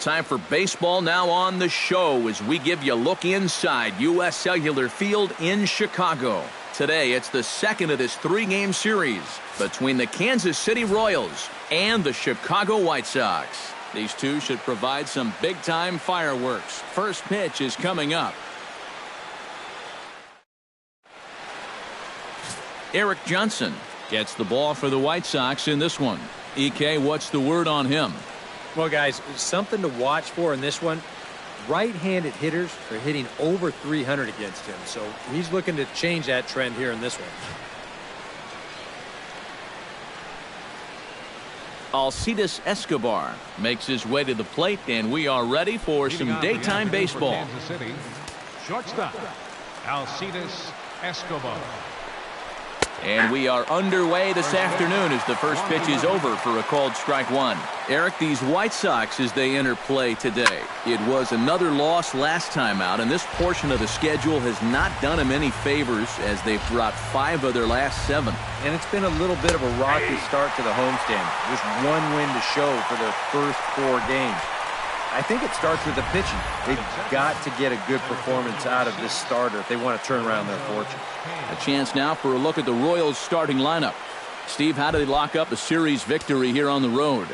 Time for baseball now on the show as we give you a look inside U.S. Cellular Field in Chicago. Today, it's the second of this three-game series between the Kansas City Royals and the Chicago White Sox. These two should provide some big-time fireworks. First pitch is coming up. Eric Johnson gets the ball for the White Sox in this one. EK, what's the word on him? Well, guys, something to watch for in this one. Right-handed hitters are hitting over 300 against him, so he's looking to change that trend here in this one. Alcides Escobar makes his way to the plate, and we are ready for some daytime baseball. Kansas City, shortstop, Alcides Escobar. And we are underway this afternoon as the first pitch is over for a called strike one. Eric, these White Sox as they enter play today. It was another loss last time out, and this portion of the schedule has not done them any favors as they've dropped 5 of their last 7. And it's been a little bit of a rocky start to the homestand. Just one win to show for their first 4 games. I think it starts with the pitching. They've got to get a good performance out of this starter if they want to turn around their fortune. A chance now for a look at the Royals starting lineup. Steve, how do they lock up a series victory here on the road?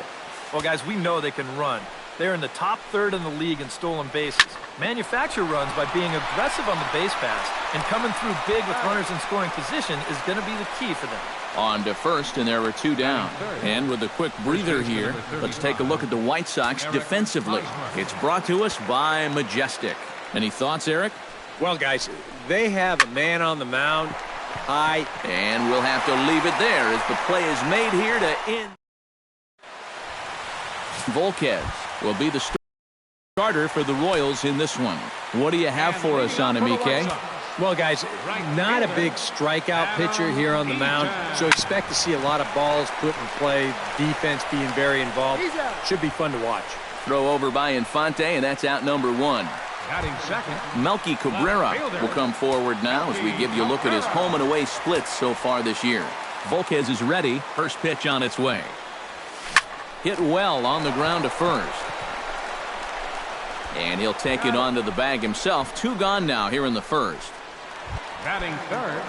Well, guys, we know they can run. They're in the top third in the league in stolen bases. Manufacture runs by being aggressive on the base pass, and coming through big with runners in scoring position is going to be the key for them. On to first, and there are 2 down. And with a quick breather here, let's take a look at the White Sox defensively. It's brought to us by Majestic. Any thoughts, Eric? Well, guys, they have a man on the mound, high. And we'll have to leave it there as the play is made here to end. Volquez will be the starter for the Royals in this one. What do you have for us on him, EK? Well, guys, not a big strikeout pitcher here on the mound, so expect to see a lot of balls put in play, defense being very involved. Should be fun to watch. Throw over by Infante, and that's out number 1. Batting second, Melky Cabrera will come forward now as we give you a look at his home and away splits so far this year. Volquez is ready. First pitch on its way. Hit well on the ground to first. And he'll take it onto the bag himself. 2 gone now here in the first. batting third,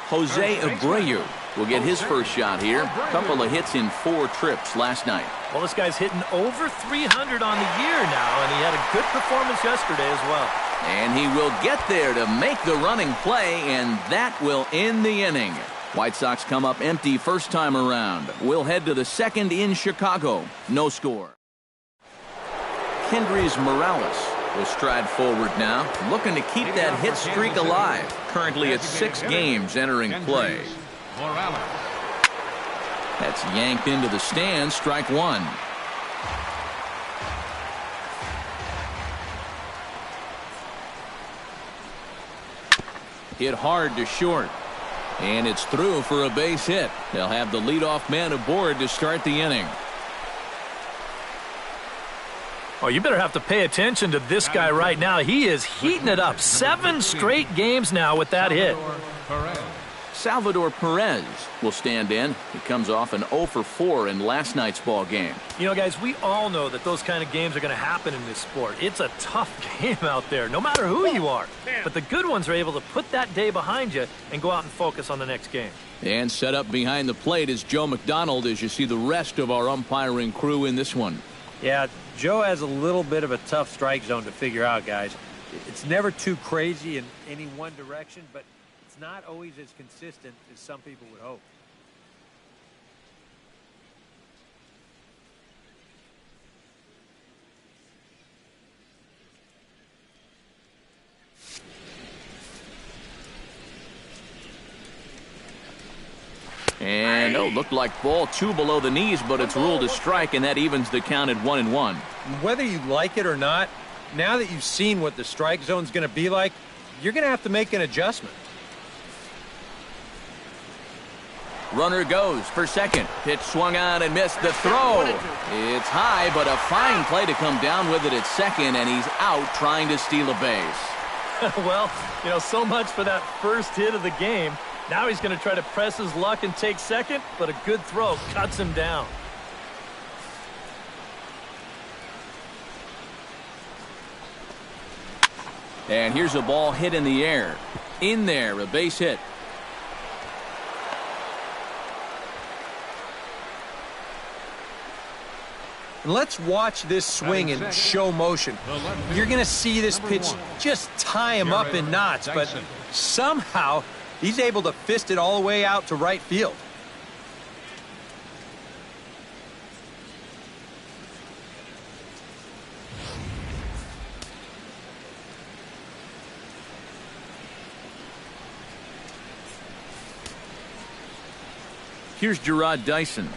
Jose Abreu will get his first shot here. A couple of hits in 4 trips last night. Well, this guy's hitting over 300 on the year now, and he had a good performance yesterday as well. And he will get there to make the running play, and that will end the inning. White Sox come up empty first time around. We'll head to the second in Chicago. No score. Kendrys Morales will stride forward now, looking to keep that hit streak alive. Currently at 6 games entering play. Morales. That's yanked into the stand, strike 1. Hit hard to short. And it's through for a base hit. They'll have the leadoff man aboard to start the inning. Oh, you better have to pay attention to this guy right now. He is heating it up. 7 straight games now with that hit. Salvador Perez will stand in. He comes off an 0 for 4 in last night's ball game. You know, guys, we all know that those kind of games are going to happen in this sport. It's a tough game out there, no matter who you are. But the good ones are able to put that day behind you and go out and focus on the next game. And set up behind the plate is Joe McDonald as you see the rest of our umpiring crew in this one. Yeah, Joe has a little bit of a tough strike zone to figure out, guys. It's never too crazy in any one direction, but it's not always as consistent as some people would hope. And looked like ball 2 below the knees, but it's ruled a strike, and that evens the count at 1-1. Whether you like it or not, now that you've seen what the strike zone's going to be like, you're going to have to make an adjustment. Runner goes for second. Pitch swung on and missed the throw. It's high, but a fine play to come down with it at second, and he's out trying to steal a base. Well, you know, so much for that first hit of the game. Now he's going to try to press his luck and take second, but a good throw cuts him down. And here's a ball hit in the air. In there, a base hit. And let's watch this swing in show motion. You're going to see this pitch just tie him up in knots, but somehow he's able to fist it all the way out to right field. Here's Gerard Dyson.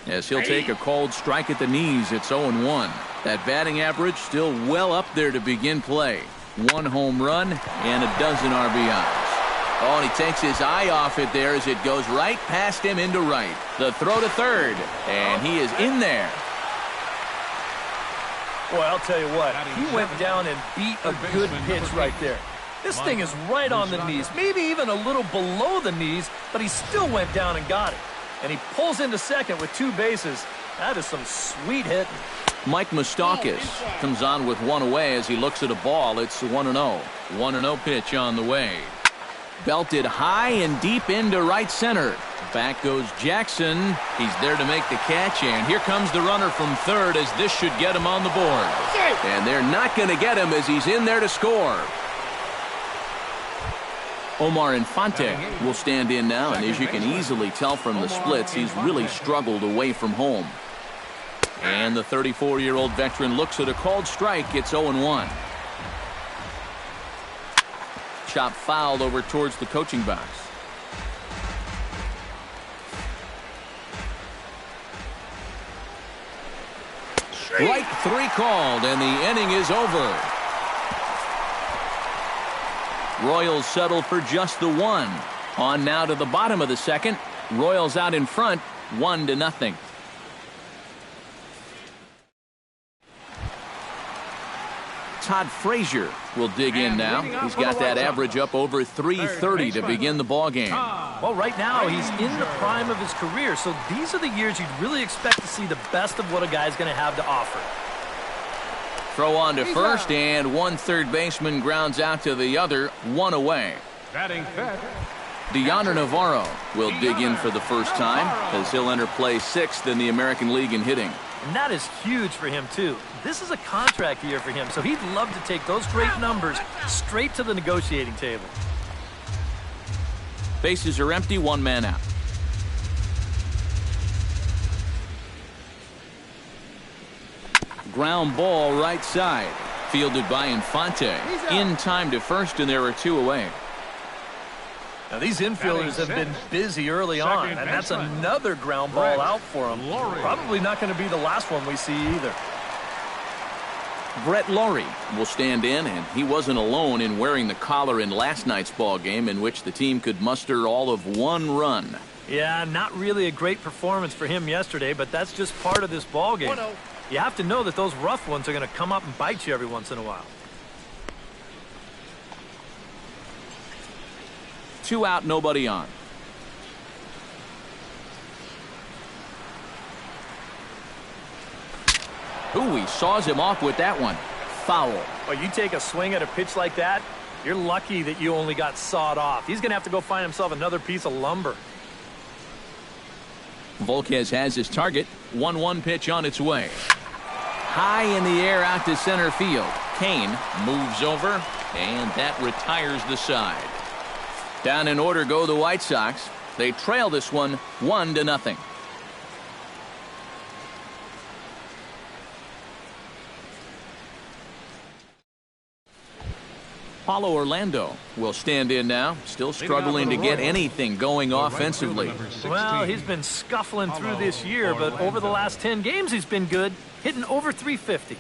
As he'll take a cold strike at the knees, it's 0-1. That batting average still well up there to begin play. 1 home run and a dozen RBIs. Oh, and he takes his eye off it there as it goes right past him into right. The throw to third, and he is in there. Boy, I'll tell you what, he went down and beat a good pitch right there. This thing is right on the knees, maybe even a little below the knees, but he still went down and got it. And he pulls into second with 2 bases. That is some sweet hitting. Mike Moustakas comes on with 1 away as he looks at a ball. It's 1-0. 1-0 pitch on the way. Belted high and deep into right center. Back goes Jackson. He's there to make the catch, and here comes the runner from third as this should get him on the board. And they're not going to get him as he's in there to score. Omar Infante will stand in now, and as you can easily tell from the splits, he's really struggled away from home. And the 34-year-old veteran looks at a called strike. It's 0-1. Chop fouled over towards the coaching box. Strike 3 called, and the inning is over. Royals settle for just the 1. On now to the bottom of the second. Royals out in front, 1-0. Todd Frazier will dig in now. He's got that average up over 330 to begin the ball game. Well, right now he's in the prime of his career, so these are the years you'd really expect to see the best of what a guy's going to have to offer. Throw on to first, and one third baseman grounds out to the other, 1 away. Batting fifth. Deoner Navarro will dig in for the first time as he'll enter play 6th in the American League in hitting. And that is huge for him, too. This is a contract year for him, so he'd love to take those great numbers straight to the negotiating table. Bases are empty, 1 man out. Ground ball right side. Fielded by Infante. In time to first, and there are 2 away. Now, these infielders have been busy early on, and that's another ground ball out for them. Probably not going to be the last one we see either. Brett Laurie will stand in, and he wasn't alone in wearing the collar in last night's ball game in which the team could muster all of 1 run. Yeah, not really a great performance for him yesterday, but that's just part of this ball game. You have to know that those rough ones are going to come up and bite you every once in a while. 2 out, nobody on. Ooh, he saws him off with that one. Foul. Well, you take a swing at a pitch like that, you're lucky that you only got sawed off. He's going to have to go find himself another piece of lumber. Volquez has his target. 1-1 pitch on its way. High in the air out to center field. Kane moves over, and that retires the side. Down in order go the White Sox. They trail this one 1-0. Paulo Orlando will stand in now, still struggling to get anything going offensively. Well, he's been scuffling through this year, but over the last 10 games he's been good, hitting over 350.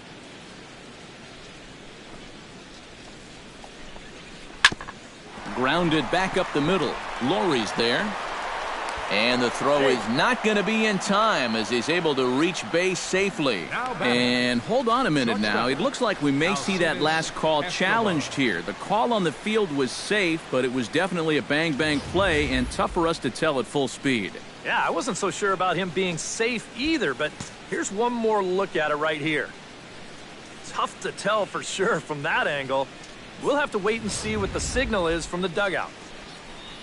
Grounded back up the middle. Laurie's there. And the throw is not going to be in time as he's able to reach base safely. And hold on a minute now. It looks like we may see that last call challenged here. The call on the field was safe, but it was definitely a bang-bang play and tough for us to tell at full speed. Yeah, I wasn't so sure about him being safe either, but here's one more look at it right here. Tough to tell for sure from that angle. We'll have to wait and see what the signal is from the dugout.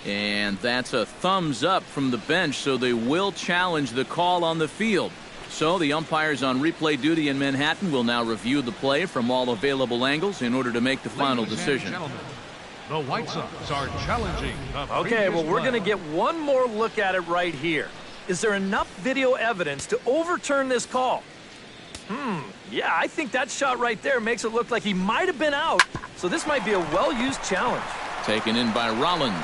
And that's a thumbs up from the bench, so they will challenge the call on the field. So the umpires on replay duty in Manhattan will now review the play from all available angles in order to make the final decision. The White Sox are challenging the Okay, well, we're going to play. get one more look at it right here. Is there enough video evidence to overturn this call? Yeah, I think that shot right there makes it look like he might have been out. So this might be a well-used challenge. Taken in by Rollins.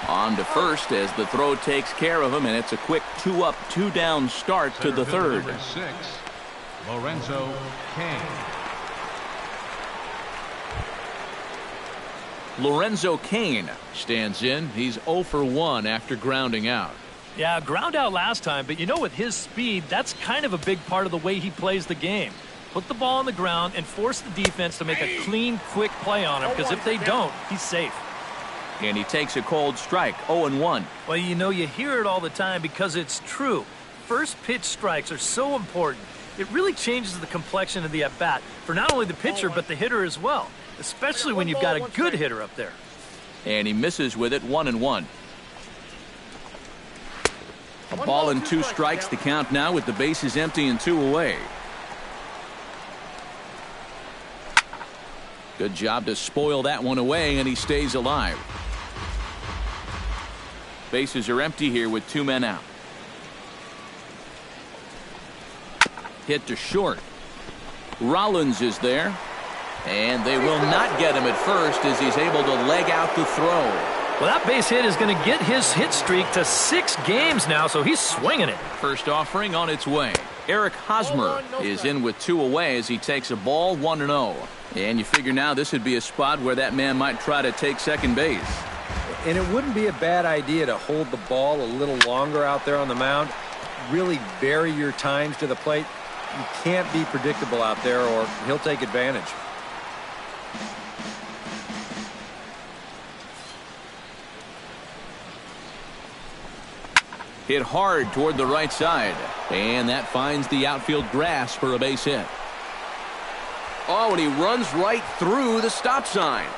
On to first as the throw takes care of him, and it's a quick 2-up, 2-down start to the third. Number 6, Lorenzo Cain. Lorenzo Cain stands in. He's 0 for 1 after grounding out. Yeah, ground out last time, but you know, with his speed, that's kind of a big part of the way he plays the game. Put the ball on the ground and force the defense to make a clean, quick play on him, because if they don't, he's safe. And he takes a cold strike, 0-1. Well, you know, you hear it all the time because it's true. First pitch strikes are so important. It really changes the complexion of the at-bat for not only the pitcher, but the hitter as well, especially when you've got a good hitter up there. And he misses with it, 1-1. A ball and 2 strikes, the count now with the bases empty and 2 away. Good job to spoil that one away, and he stays alive. Bases are empty here with 2 men out. Hit to short. Rollins is there. And they will not get him at first as he's able to leg out the throw. Well, that base hit is going to get his hit streak to 6 games now, so he's swinging it. First offering on its way. Eric Hosmer is in with 2 away as he takes a ball, 1-0. And you figure now this would be a spot where that man might try to take second base. And it wouldn't be a bad idea to hold the ball a little longer out there on the mound. Really vary your times to the plate. You can't be predictable out there or he'll take advantage. Hit hard toward the right side. And that finds the outfield grass for a base hit. Oh, and he runs right through the stop sign.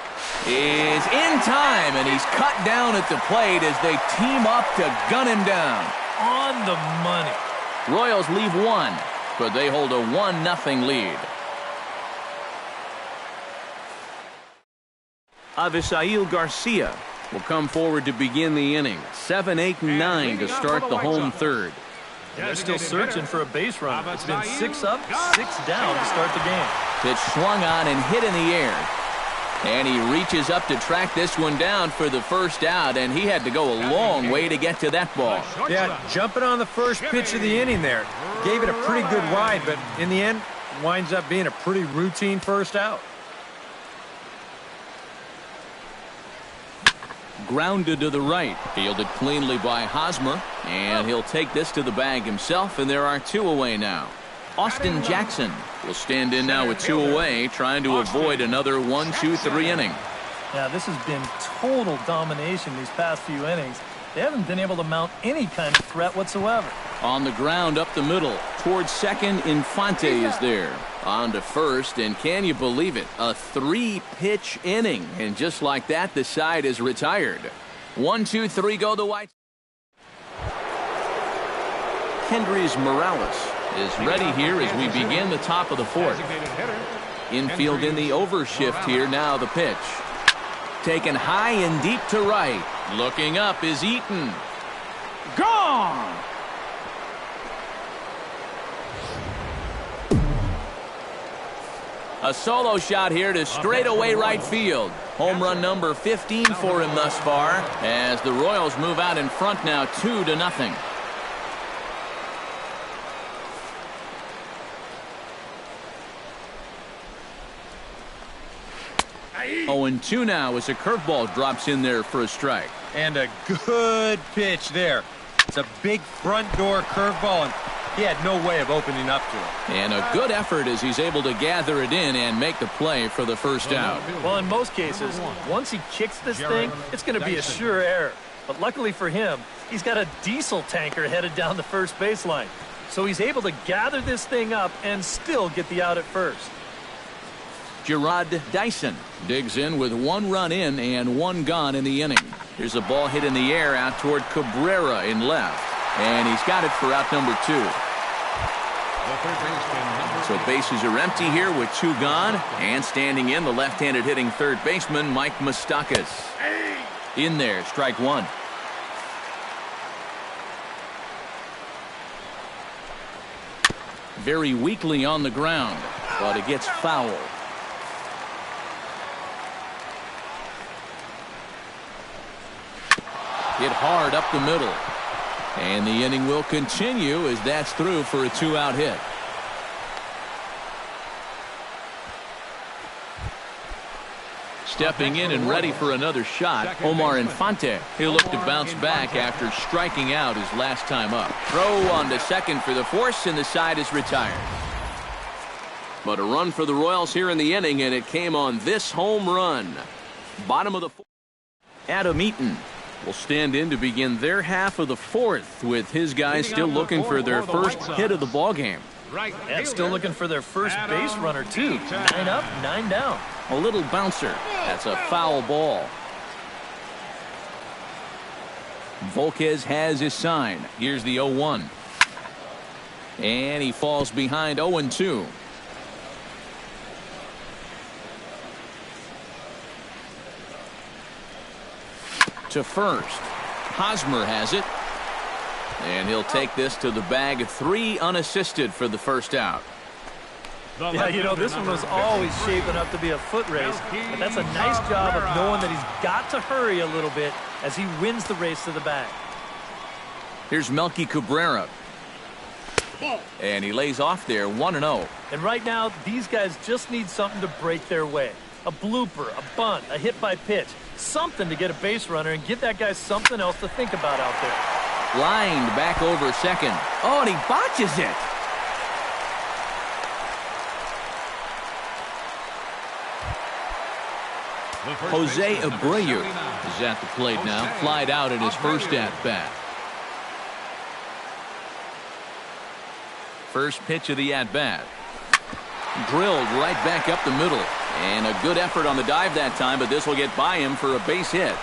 Is in time, and he's cut down at the plate as they team up to gun him down. On the money. Royals leave 1, but they hold a 1-0 lead. Avisail Garcia will come forward to begin the inning. 7, 8, and 9 to start the home third. They're still searching for a base runner. It's been 6 up, 6 down to start the game. Pitch swung on and hit in the air. And he reaches up to track this one down for the first out, and he had to go a long way to get to that ball. Yeah, jumping on the first pitch of the inning there. Gave it a pretty good ride, but in the end, winds up being a pretty routine first out. Grounded to the right. Fielded cleanly by Hosmer. And he'll take this to the bag himself, and there are 2 away now. Austin Jackson will stand in now with 2 away, trying to avoid another 1-2-3 inning. Yeah, this has been total domination these past few innings. They haven't been able to mount any kind of threat whatsoever. On the ground up the middle. Towards second, Infante is there. On to first, and can you believe it? A 3-pitch inning. And just like that, the side is retired. 1-2-3 go the Whites. Kendrys Morales is ready here as we begin the top of the 4th. Infield in the overshift here. Now the pitch. Taken high and deep to right. Looking up is Eaton. Gone! A solo shot here to straightaway right field. Home run number 15 for him thus far as the Royals move out in front now 2-0. 0-2 now as a curveball drops in there for a strike. And a good pitch there. It's a big front door curveball, and he had no way of opening up to it. And a good effort as he's able to gather it in and make the play for the first out. Well, in most cases, once he kicks this thing, it's going to be a sure error. But luckily for him, he's got a diesel tanker headed down the first baseline. So he's able to gather this thing up and still get the out at first. Gerard Dyson digs in with 1 run in and 1 gone in the inning. Here's a ball hit in the air out toward Cabrera in left. And he's got it for out number 2. So bases are empty here with 2 gone. And standing in, the left-handed hitting third baseman, Mike Moustakas. In there, strike 1. Very weakly on the ground, but it gets foul. Hit hard up the middle. And the inning will continue as that's through for a 2-out hit. Stepping in and ready for another shot, Omar Infante. He'll look to bounce back after striking out his last time up. Throw on to second for the force, and the side is retired. But a run for the Royals here in the inning, and it came on this home run. Bottom of the 4th. Adam Eaton will stand in to begin their half of the 4th, with his guys still looking for their first hit of the ballgame. And still looking for their first base runner, too. 9 up, 9 down. A little bouncer. That's a foul ball. Volquez has his sign. Here's the 0-1. And he falls behind 0-2. To first. Hosmer has it. And he'll take this to the bag. 3 unassisted for the first out. Yeah, you know, this one was always shaping up to be a foot race, but that's a nice job of knowing that he's got to hurry a little bit as he wins the race to the bag. Here's Melky Cabrera. And he lays off there, 1-0. And right now, these guys just need something to break their way. A blooper, a bunt, a hit by pitch, something to get a base runner and give that guy something else to think about out there. Lined back over second. Oh, and he botches it. Jose Abreu is at the plate now. Flied out in his first at-bat. First pitch of the at-bat. Drilled right back up the middle. And a good effort on the dive that time, but this will get by him for a base hit.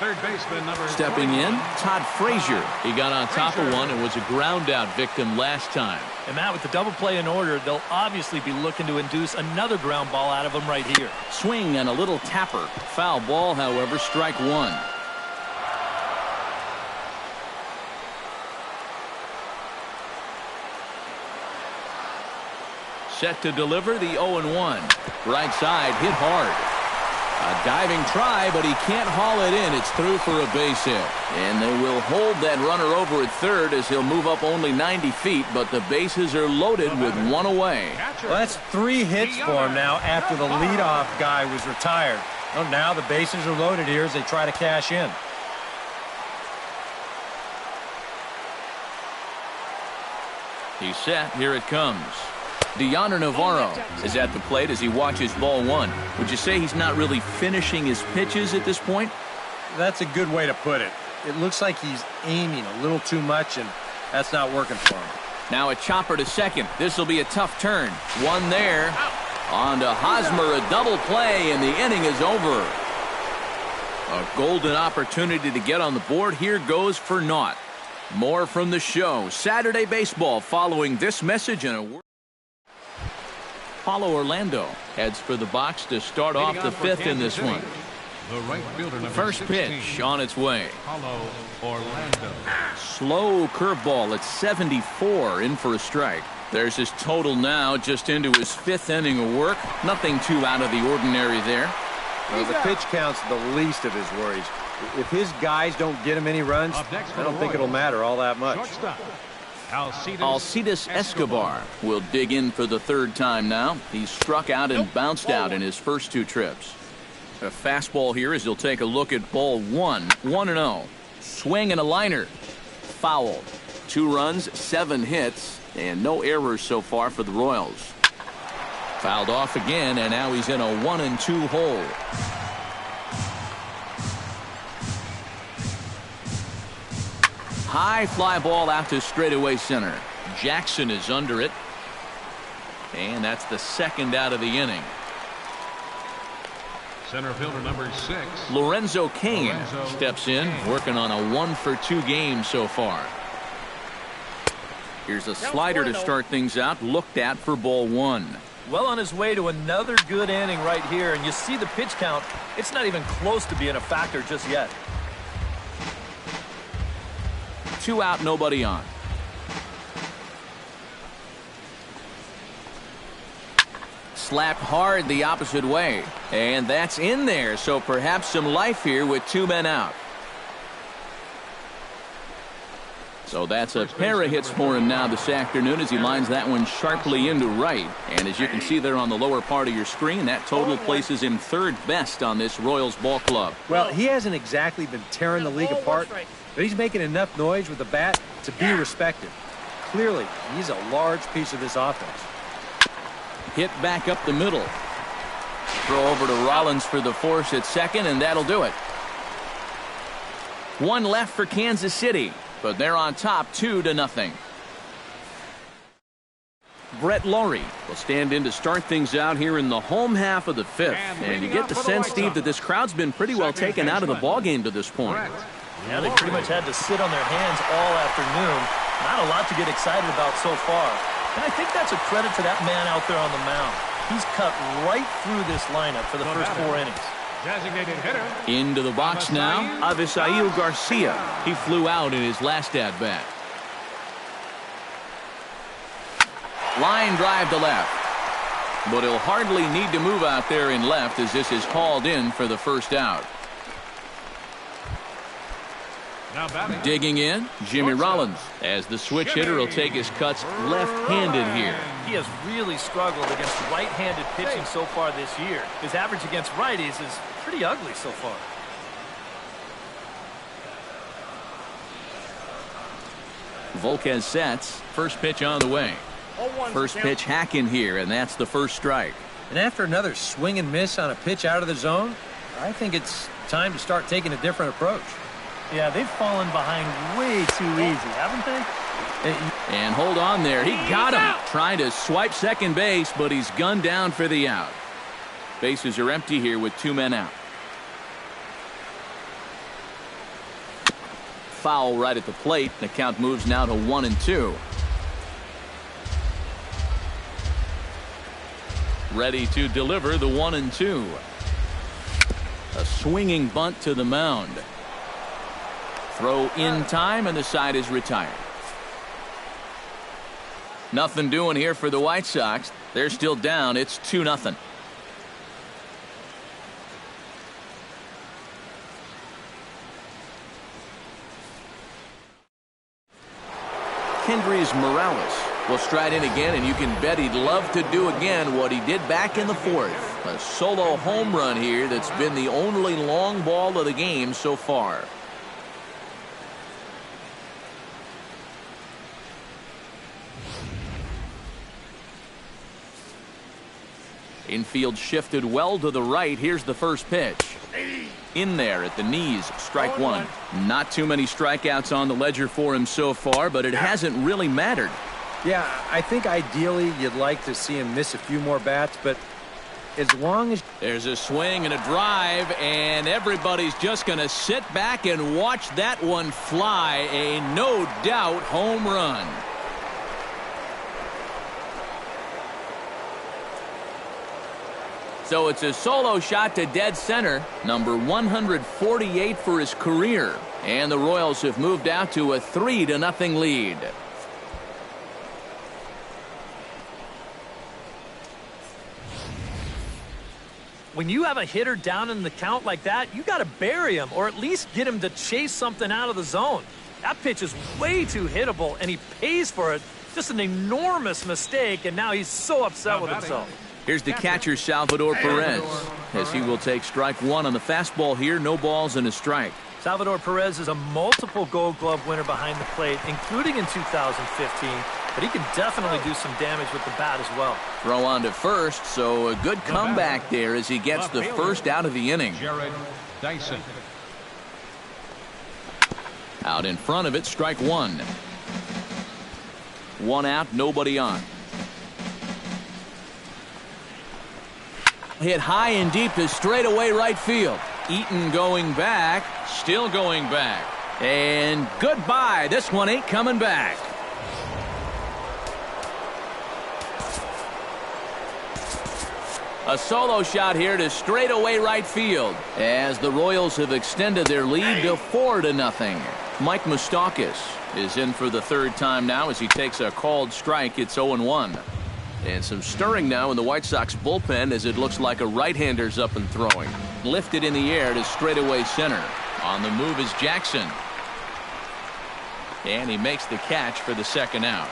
Third baseman number Stepping in, Todd Frazier. He got on top of one and was a ground-out victim last time. And Matt, with the double play in order, they'll obviously be looking to induce another ground ball out of him right here. Swing and a little tapper. Foul ball, however, strike 1. Set to deliver the 0-1. Right side, hit hard. A diving try, but he can't haul it in. It's through for a base hit. And they will hold that runner over at third as he'll move up only 90 feet, but the bases are loaded with 1 away. Well, that's 3 hits for him now after the leadoff guy was retired. Well, now the bases are loaded here as they try to cash in. He's set. Here it comes. Deoner Navarro is at the plate as he watches ball 1. Would you say he's not really finishing his pitches at this point? That's a good way to put it. It looks like he's aiming a little too much, and that's not working for him. Now a chopper to second. This will be a tough turn. 1 there. On to Hosmer, a double play, and the inning is over. A golden opportunity to get on the board. Here goes for naught. More from the show. Saturday Baseball following this message and a word. Paulo Orlando heads for the box to start off the 5th in this one. First pitch on its way. Paulo Orlando. Slow curveball at 74, in for a strike. There's his total now, just into his 5th inning of work. Nothing too out of the ordinary there. Well, the pitch count's the least of his worries. If his guys don't get him any runs, I don't think it'll matter all that much. Alcides Escobar will dig in for the 3rd time now. He's struck out and bounced out in his first 2 trips. A fastball here as he'll take a look at ball 1. 1-0. Swing and a liner. Foul. 2 runs, 7 hits, and no errors so far for the Royals. Fouled off again, and now he's in a 1-2 hole. High fly ball out to straightaway center. Jackson is under it. And that's the second out of the inning. Center fielder number 6. Lorenzo Cain steps in, working on a 1-for-2 game so far. Here's a slider to start things out, looked at for ball 1. Well on his way to another good inning right here, and you see the pitch count. It's not even close to being a factor just yet. 2 out, nobody on. Slapped hard the opposite way, and that's in there, so perhaps some life here with 2 men out. So that's a pair of hits for him now this afternoon as he lines that one sharply into right. And as you can see there on the lower part of your screen, that total places him 3rd best on this Royals ball club. Well, he hasn't exactly been tearing the league apart, but he's making enough noise with the bat to be respected. Clearly, he's a large piece of this offense. Hit back up the middle. Throw over to Rollins for the force at second, and that'll do it. 1 left for Kansas City, but they're on top 2-0. Brett Laurie will stand in to start things out here in the home half of the 5th. And you get the sense, Steve, that this crowd's been pretty well taken out of the ballgame to this point. Yeah, they pretty much had to sit on their hands all afternoon. Not a lot to get excited about so far. And I think that's a credit to that man out there on the mound. He's cut right through this lineup for the first 4 innings. Designated hitter. Into the box now, Avisail Garcia. He flew out in his last at-bat. Line drive to left. But he'll hardly need to move out there in left as this is hauled in for the first out. Digging in, Jimmy Rollins, as the switch hitter will take his cuts left-handed here. He has really struggled against right-handed pitching so far this year. His average against righties is pretty ugly so far. Volquez sets. First pitch on the way. First pitch hack in here, and that's the first strike. And after another swing and miss on a pitch out of the zone, I think it's time to start taking a different approach. Yeah, they've fallen behind way too easy, haven't they? And hold on there. He got him. Trying to swipe second base, but he's gunned down for the out. Bases are empty here with 2 men out. Foul right at the plate. The count moves now to 1-2. Ready to deliver the 1-2. A swinging bunt to the mound. Throw in time, and the side is retired. Nothing doing here for the White Sox. They're still down. It's 2-0. Kendrys Morales will stride in again, and you can bet he'd love to do again what he did back in the 4th. A solo home run here that's been the only long ball of the game so far. Infield shifted well to the right. Here's the first pitch. In there at the knees, strike 1. Not too many strikeouts on the ledger for him so far, but it hasn't really mattered. Yeah, I think ideally you'd like to see him miss a few more bats, but as long as... There's a swing and a drive, and everybody's just going to sit back and watch that one fly. A no doubt home run. So it's a solo shot to dead center, number 148 for his career. And the Royals have moved out to a 3-0 lead. When you have a hitter down in the count like that, you got to bury him or at least get him to chase something out of the zone. That pitch is way too hittable, and he pays for it. Just an enormous mistake, and now he's so upset with himself. Here's the catcher, Salvador Perez, as he will take strike 1 on the fastball here. No balls and a strike. Salvador Perez is a multiple Gold Glove winner behind the plate, including in 2015. But he can definitely do some damage with the bat as well. Throw on to first, so a good comeback there as he gets the first out of the inning. Jared Dyson. Out in front of it, strike 1. 1 out, nobody on. Hit high and deep to straightaway right field. Eaton going back, still going back. And goodbye. This one ain't coming back. A solo shot here to straightaway right field as the Royals have extended their lead to 4-0. Mike Moustakas is in for the 3rd time now as he takes a called strike. It's 0-1. And some stirring now in the White Sox bullpen as it looks like a right-hander's up and throwing. Lifted in the air to straightaway center. On the move is Jackson. And he makes the catch for the 2nd out.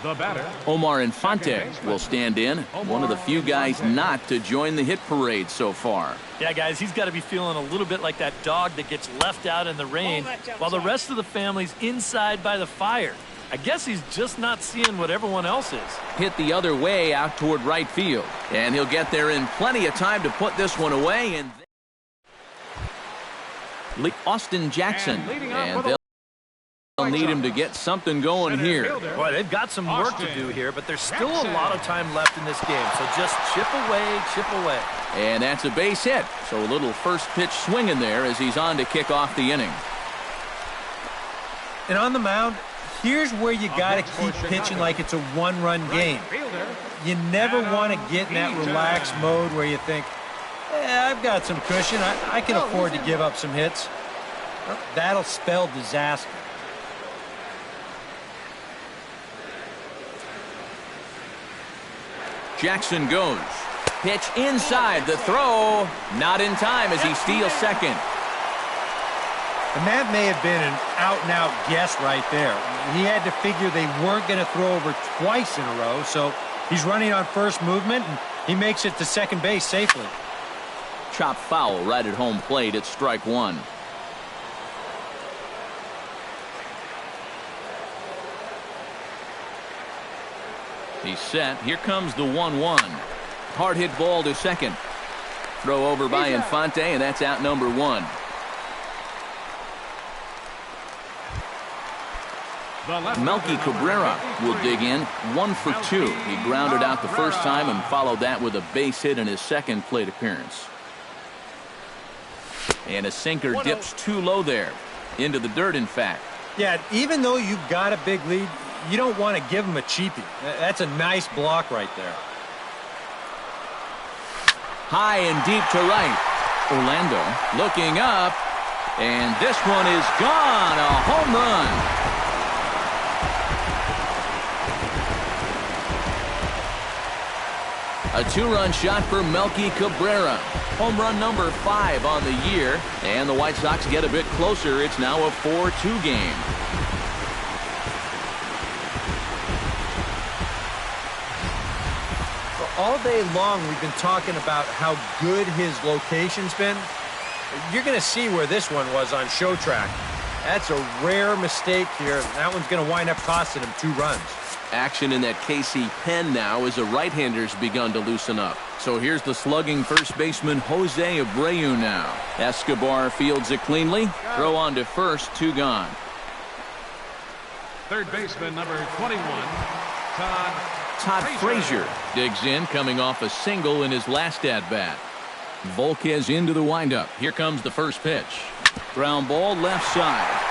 The batter, Omar Infante will stand in. One of the few guys not to join the hit parade so far. Yeah, guys, he's got to be feeling a little bit like that dog that gets left out in the rain while the rest of the family's inside by the fire. I guess he's just not seeing what everyone else is. Hit the other way out toward right field. And he'll get there in plenty of time to put this one away. And Austin Jackson. And they'll need him to get something going here. Boy, they've got some work to do here, but there's still a lot of time left in this game. So just chip away, chip away. And that's a base hit. So a little first pitch swinging there as he's on to kick off the inning. And on the mound, here's where you got to keep pitching like it's a one-run game. You never want to get in that relaxed mode where you think, I've got some cushion. I can afford to give up some hits. That'll spell disaster. Jackson goes. Pitch inside. The throw not in time as he steals second. And that may have been an out-and-out guess right there. He had to figure they weren't going to throw over twice in a row, so he's running on first movement, and he makes it to second base safely. Chop foul right at home plate. It's strike 1. He's set. Here comes the 1-1. Hard hit ball to second. Throw over by Infante, and that's out number 1. Melky Cabrera will dig in. 1 for 2. He grounded out the first time and followed that with a base hit in his second plate appearance. And a sinker dips too low there. Into the dirt, in fact. Yeah, even though you've got a big lead, you don't want to give him a cheapie. That's a nice block right there. High and deep to right. Orlando looking up. And this one is gone. A home run. A 2-run shot for Melky Cabrera. Home run number 5 on the year. And the White Sox get a bit closer. It's now a 4-2 game. All day long, we've been talking about how good his location's been. You're going to see where this one was on show track. That's a rare mistake here. That one's going to wind up costing him 2 runs. Action in that KC pen now as a right-hander's begun to loosen up. So here's the slugging first baseman Jose Abreu now. Escobar fields it cleanly. Throw on to first, 2 gone. Third baseman number 21, Todd Frazier digs in, coming off a single in his last at-bat. Volquez into the windup. Here comes the first pitch. Ground ball left side.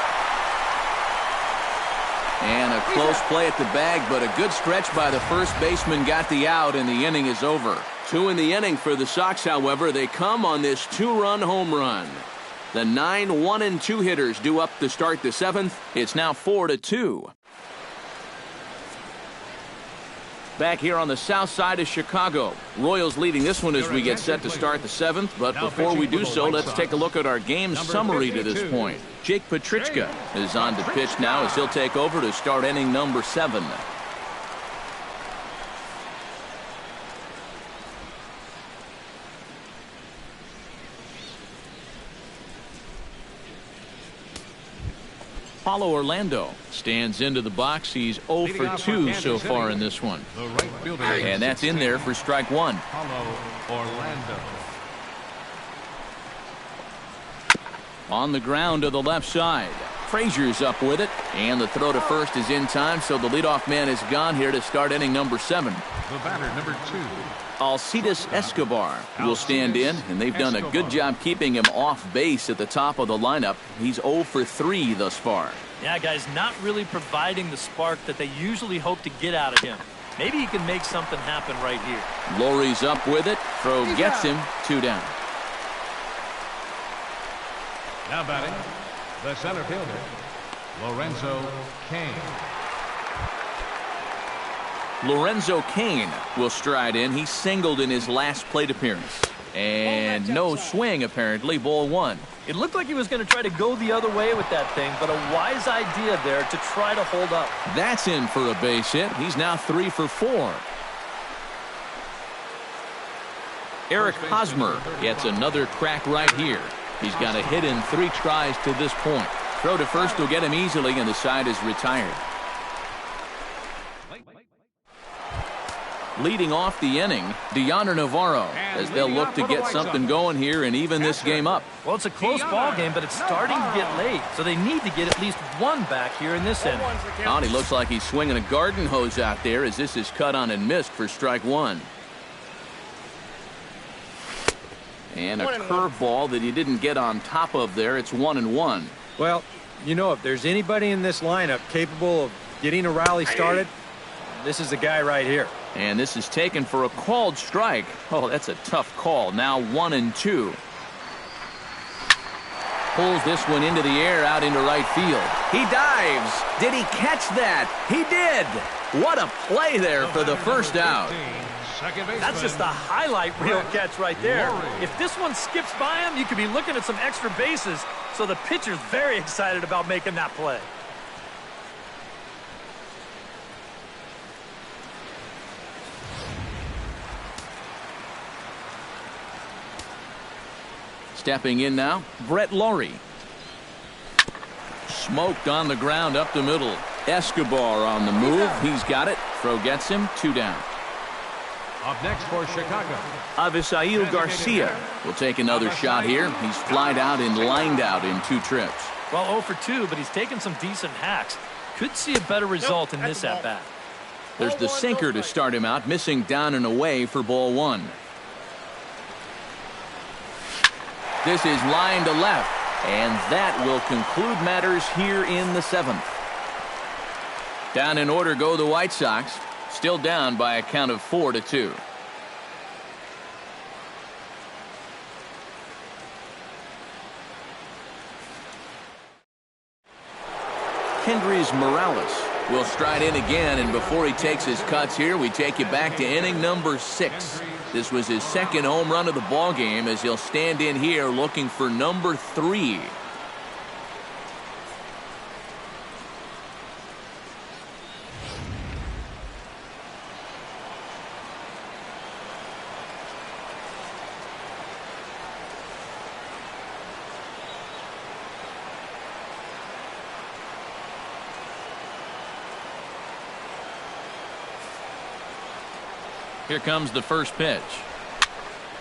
And a close play at the bag, but a good stretch by the first baseman got the out, and the inning is over. 2 in the inning for the Sox, however. They come on this 2-run home run. The 9 1-2 hitters due up to start the 7th. It's now 4-2. Back here on the south side of Chicago. Royals leading this one as we get set to start the 7th. But before we do so, let's take a look at our game summary to this point. Jake Petrichka is on to pitch now as he'll take over to start inning number 7. Paulo Orlando stands into the box. He's 0 for 2 so far in this one. And that's in there for strike 1. Paulo Orlando. On the ground to the left side. Frazier's up with it, and the throw to first is in time, so the leadoff man is gone here to start inning number 7. The batter, number 2. Alcides Escobar will stand in, and they've done a good job keeping him off base at the top of the lineup. He's 0 for 3 thus far. Yeah, guys, not really providing the spark that they usually hope to get out of him. Maybe he can make something happen right here. Lowry's up with it. Throw gets him. 2 down. Now batting, the center fielder, Lorenzo Cain. Lorenzo Cain will stride in. He singled in his last plate appearance. And no swing, apparently. Ball 1. It looked like he was going to try to go the other way with that thing, but a wise idea there to try to hold up. That's in for a base hit. He's now 3 for 4. Eric Hosmer gets another crack right here. He's got a hit in 3 tries to this point. Throw to first will get him easily, and the side is retired. Leading off the inning, Deoner Navarro, as they'll look to get something going here and even this game up. Well, it's a close ball game, but it's starting to get late, so they need to get at least 1 back here in this inning. He looks like he's swinging a garden hose out there as this is cut on and missed for strike 1. And a curveball that he didn't get on top of there. It's 1-1. Well, you know, if there's anybody in this lineup capable of getting a rally started, this is the guy right here. And this is taken for a called strike. Oh, that's a tough call. Now 1-2. Pulls this one into the air out into right field. He dives. Did he catch that? He did. What a play there for the first out. That's just a highlight reel catch right there. If this one skips by him, you could be looking at some extra bases. So the pitcher's very excited about making that play. Stepping in now, Brett Lowry. Smoked on the ground up the middle. Escobar on the move. He's got it. Throw gets him. 2 down. Up next for Chicago, Avisail Garcia will take another shot here. He's flied out and lined out in 2 trips. Well, 0 for 2, but he's taken some decent hacks. Could see a better result in this at-bat. There's the sinker to start him out, missing down and away for ball 1. This is line to left, and that will conclude matters here in the 7th. Down in order go the White Sox, still down by a count of 4-2. Kendrys Morales will stride in again, and before he takes his cuts here, we take you back to inning number 6. This was his 2nd home run of the ball game as he'll stand in here looking for number 3. Here comes the first pitch.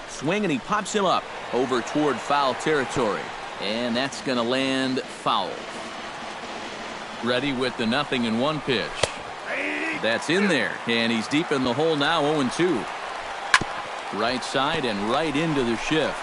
Swing, and he pops him up over toward foul territory. And that's going to land foul. Ready with the 0-1 pitch. That's in there, and he's deep in the hole now, 0-2. Right side and right into the shift.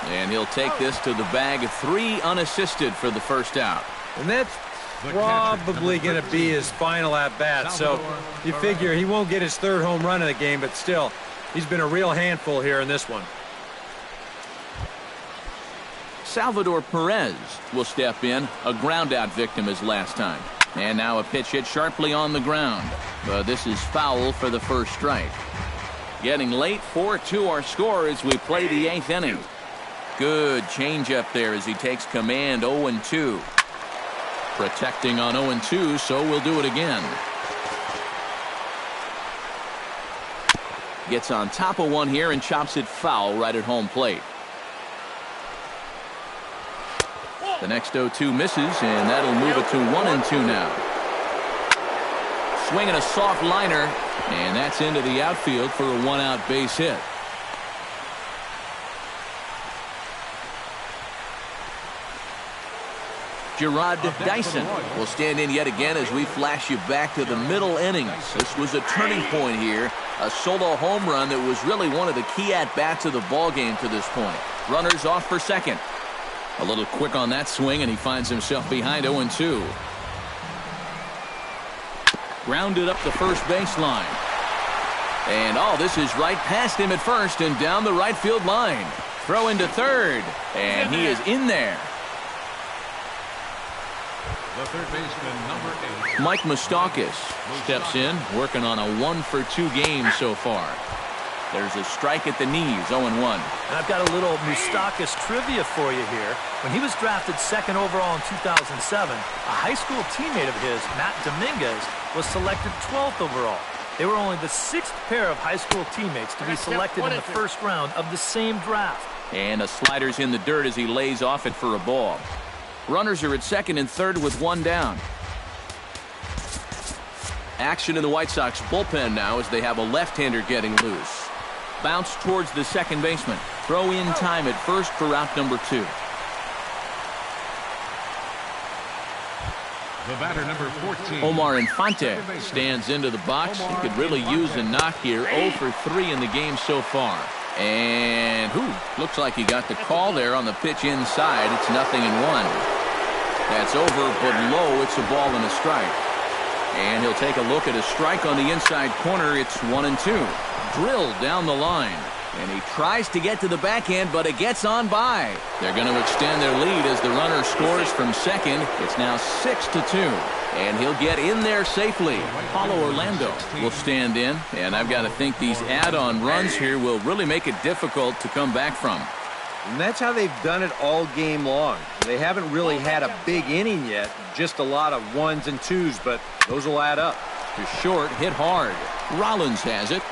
And he'll take this to the bag of 3 unassisted for the first out. And that's probably going to be his final at-bat, so you figure he won't get his 3rd home run of the game, but still, he's been a real handful here in this one. Salvador Perez will step in, a ground-out victim as last time. And now a pitch hit sharply on the ground. But this is foul for the first strike. Getting late, 4-2 our score as we play the 8th inning. Good changeup there as he takes command, 0-2. Protecting on 0-2, so we'll do it again. Gets on top of one here and chops it foul right at home plate. The next 0-2 misses, and that'll move it to 1-2 now. Swinging a soft liner, and that's into the outfield for a 1-out base hit. Gerard Dyson will stand in yet again as we flash you back to the middle innings. This was a turning point here. A solo home run that was really one of the key at-bats of the ballgame to this point. Runners off for second. A little quick on that swing, and he finds himself behind 0-2. Grounded up the first baseline. And this is right past him at first and down the right field line. Throw into third, and he is in there. The third baseman, number 8. Mike Moustakas steps in, working on a 1-for-2 game so far. There's a strike at the knees, 0-1. And I've got a little Moustakas trivia for you here. When he was drafted 2nd overall in 2007, a high school teammate of his, Matt Dominguez, was selected 12th overall. They were only the 6th pair of high school teammates to be selected in the first round of the same draft. And a slider's in the dirt as he lays off it for a ball. Runners are at second and third with one down. Action in the White Sox bullpen now as they have a left-hander getting loose. Bounce towards the second baseman. Throw in time at first for out number 2. The batter, number 14. Omar Infante stands into the box. He could really use a knock here. 0 for 3 in the game so far. And looks like he got the call there on the pitch inside. It's 0-1. That's over, but low. It's a ball and a strike. And he'll take a look at a strike on the inside corner. It's 1-2. Drilled down the line. And he tries to get to the backhand, but it gets on by. They're going to extend their lead as the runner scores from second. It's now 6-2. And he'll get in there safely. Paulo Orlando will stand in. And I've got to think these add-on runs here will really make it difficult to come back from. And that's how they've done it all game long. They haven't really had a big inning yet. Just a lot of 1s and 2s, but those will add up. To short, hit hard. Rollins has it.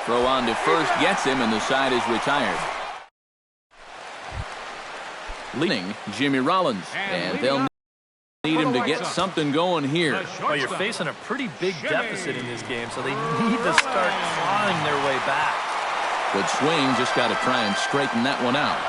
Throw on to first gets him, and the side is retired. Leading Jimmy Rollins, and they'll need him to get something going here. Well, you're facing a pretty big deficit in this game, so they need to start clawing their way back. Good swing, just got to try and straighten that one out.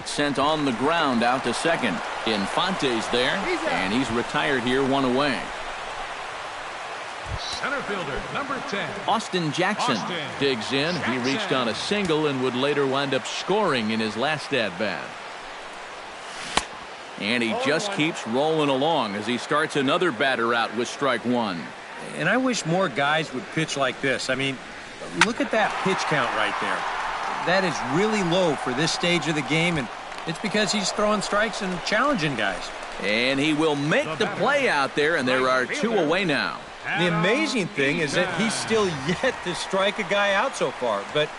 Sent on the ground out to second. Infante's there, and he's retired here, 1 away. Center fielder, number 10. Austin Jackson digs in. He reached on a single and would later wind up scoring in his last at-bat. And he just keeps rolling along as he starts another batter out with strike 1. And I wish more guys would pitch like this. I mean, look at that pitch count right there. That is really low for this stage of the game, and it's because he's throwing strikes and challenging guys. And he will make the play out there, and there are 2 away now. The amazing thing is that he's still yet to strike a guy out so far. But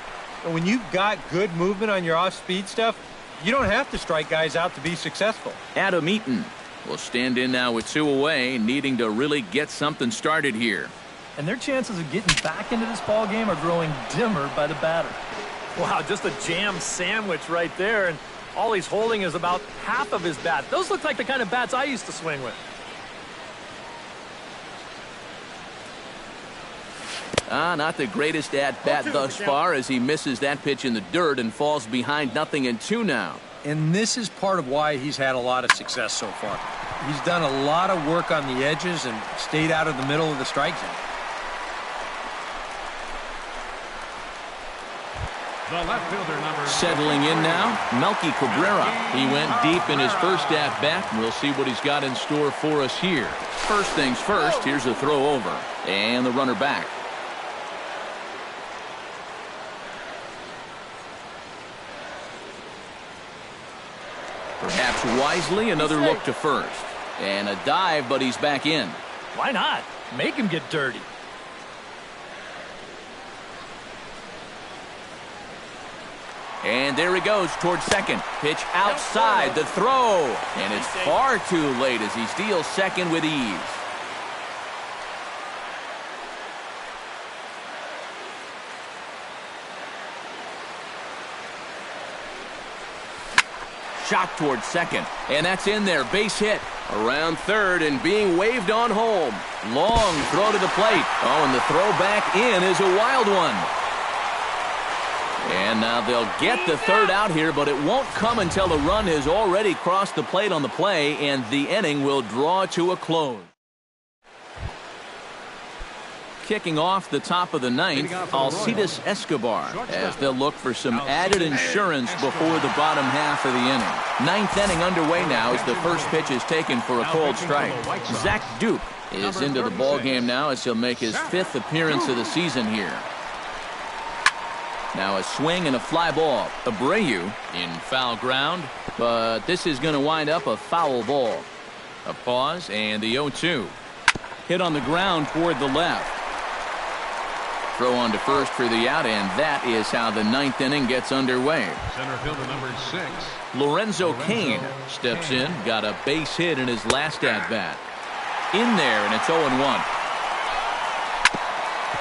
when you've got good movement on your off-speed stuff, you don't have to strike guys out to be successful. Adam Eaton will stand in now with 2 away, needing to really get something started here. And their chances of getting back into this ball game are growing dimmer by the batter. Wow, just a jam sandwich right there, and all he's holding is about half of his bat. Those look like the kind of bats I used to swing with. Not the greatest at-bat thus far as he misses that pitch in the dirt and falls behind 0-2 now. And this is part of why he's had a lot of success so far. He's done a lot of work on the edges and stayed out of the middle of the strike zone. The left fielder, number Settling in now, Melky Cabrera. He went deep in his first at-bat, and we'll see what he's got in store for us here. First things first, here's a throw over, and the runner back. Perhaps wisely, another look to first. And a dive, but he's back in. Why not? Make him get dirty. And there he goes towards second. Pitch outside, the throw. And it's far too late as he steals second with ease. Shot towards second, and that's in there. Base hit around third and being waved on home. Long throw to the plate. Oh, and the throw back in is a wild one. And now they'll get the third out here, but it won't come until the run has already crossed the plate on the play, and the inning will draw to a close. Kicking off the top of the ninth, Alcides Escobar, as they'll look for some added insurance before the bottom half of the inning. Ninth inning underway now as the first pitch is taken for a cold strike. Zach Duke is into the ball game now as he'll make his fifth appearance of the season here. Now a swing and a fly ball. Abreu in foul ground, but this is going to wind up a foul ball. A pause and the 0-2. Hit on the ground toward the left. Throw on to first for the out, and that is how the ninth inning gets underway. Center fielder number 6. Lorenzo Cain steps in, got a base hit in his last at-bat. In there, and it's 0-1.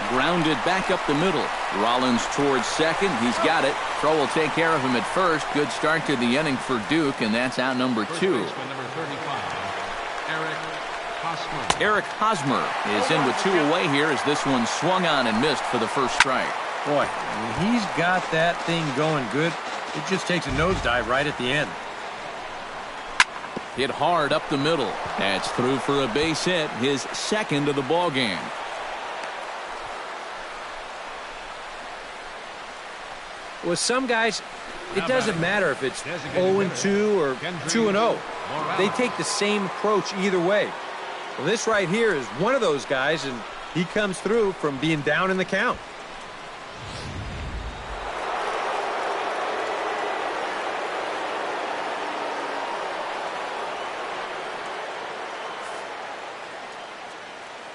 Grounded back up the middle. Rollins towards second. He's got it. Throw will take care of him at first. Good start to the inning for Duke, and that's out number 2. Number 35, Eric Hosmer is in with 2 away here as this one swung on and missed for the first strike. Boy, when he's got that thing going good, it just takes a nosedive right at the end. Hit hard up the middle. That's through for a base hit, his second of the ball game. With some guys, it doesn't matter if it's 0-2 or 2-0. They take the same approach either way. Well, this right here is one of those guys, and he comes through from being down in the count.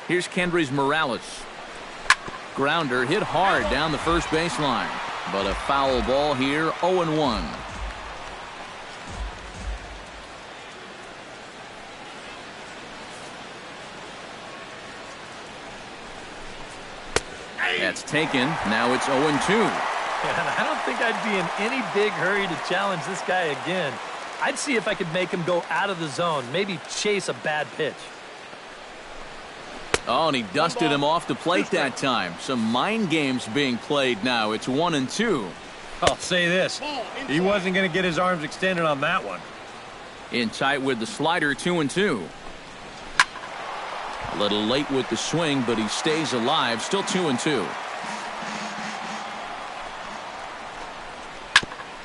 Here's Kendrys Morales. Grounder hit hard down the first baseline, but a foul ball here, 0-1. That's taken. Now it's 0-2. And I don't think I'd be in any big hurry to challenge this guy again. I'd see if I could make him go out of the zone, maybe chase a bad pitch. Oh, and he dusted him off the plate that time. Some mind games being played now. It's 1-2. I'll say this. He wasn't going to get his arms extended on that one. In tight with the slider, 2-2. A little late with the swing, but he stays alive. Still 2-2.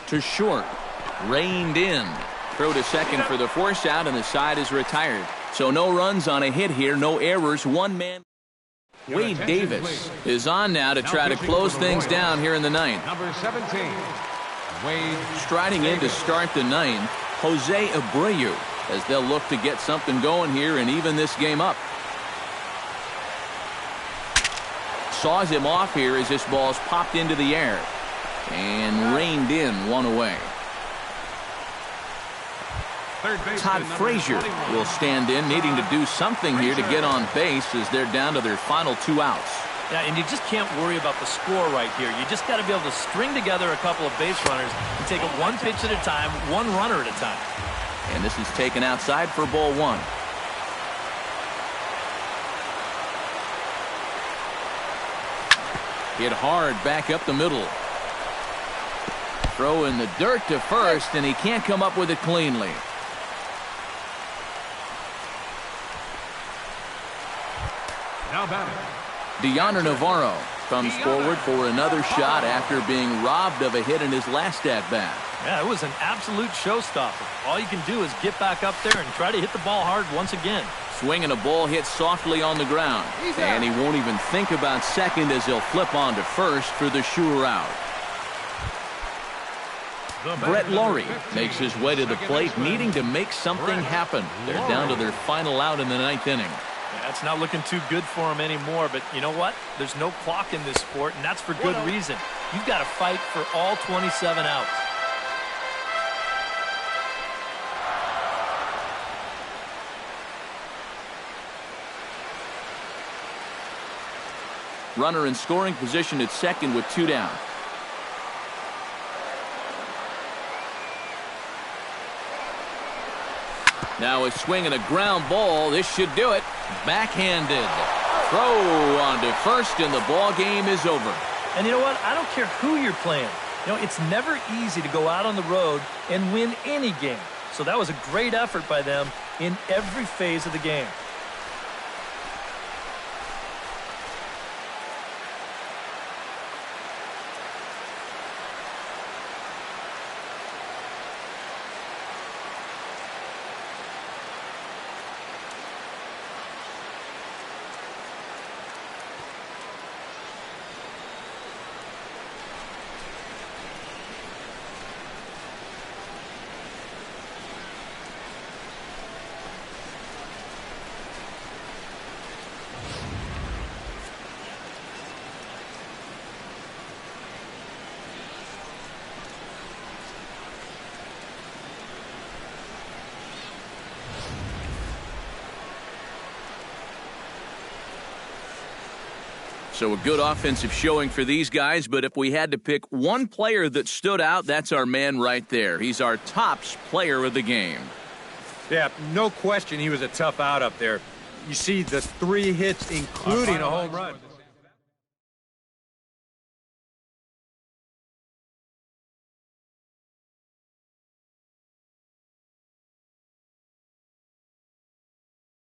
To short. Reined in. Throw to second for the force out, and the side is retired. So no runs on a hit here. No errors. One man. Wade Davis is on now to try to close things down here in the ninth. Number 17. Wade striding in to start the ninth. Jose Abreu, as they'll look to get something going here and even this game up. Saws him off here as this ball's popped into the air and reined in, one away. Todd Frazier will stand in, needing to do something here to get on base as they're down to their final 2 outs. Yeah, and you just can't worry about the score right here. You just got to be able to string together a couple of base runners and take it one pitch at a time, one runner at a time. And this is taken outside for ball 1. Hit hard back up the middle. Throw in the dirt to first, and he can't come up with it cleanly. now batting. Deanna Navarro comes forward for another shot after being robbed of a hit in his last at-bat. Yeah, it was an absolute showstopper. All you can do is get back up there and try to hit the ball hard once again. Swinging a ball hit softly on the ground. And he won't even think about second as he'll flip on to first for the sure out. Brett Laurie makes his way to the plate, needing to make something happen. They're down to their final out in the ninth inning. Yeah, it's not looking too good for him anymore, but you know what? There's no clock in this sport, and that's for good reason. You've got to fight for all 27 outs. Runner in scoring position at second with 2 down. Now a swing and a ground ball. This should do it. Backhanded. Throw on to first, and the ball game is over. And you know what? I don't care who you're playing. You know, it's never easy to go out on the road and win any game. So that was a great effort by them in every phase of the game. So a good offensive showing for these guys, but if we had to pick one player that stood out, that's our man right there. He's our tops player of the game. Yeah, no question he was a tough out up there. You see the 3 hits, including a home run.